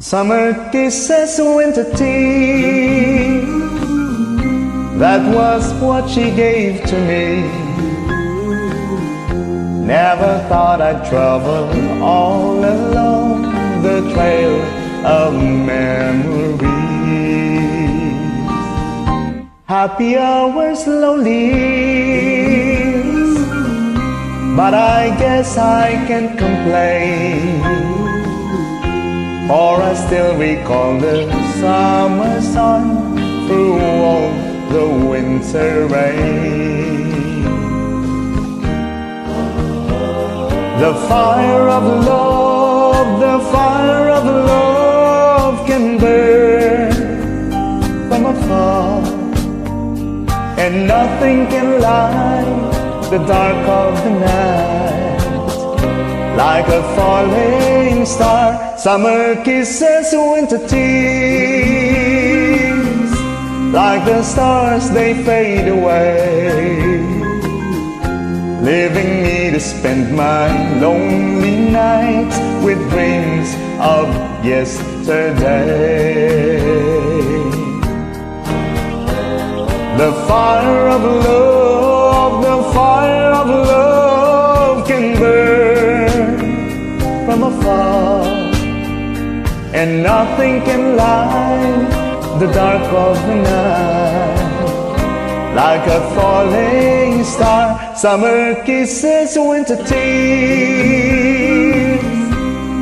Summer kisses, winter tea. That was what she gave to me. Never thought I'd travel all along the trail of memories. Happy hours, lonely years, but I guess I can't complain, for I still recall the summer sun through all the winter rain. The fire of love, the fire of love can burn from afar, and nothing can light the dark of the night like a falling star. Summer kisses, winter tears, like the stars they fade away, leaving me to spend my lonely nights with dreams of yesterday. The fire of love, the fire of love can burn from afar, and nothing can light the dark of the night like a falling star. Summer kisses, winter tears,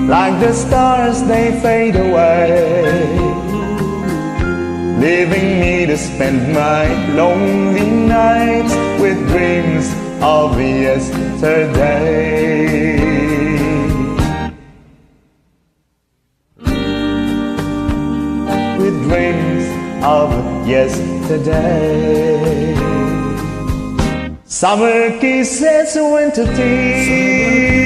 like the stars they fade away, leaving me to spend my lonely nights with dreams of yesterday. With dreams of yesterday. Summer kisses, winter tears.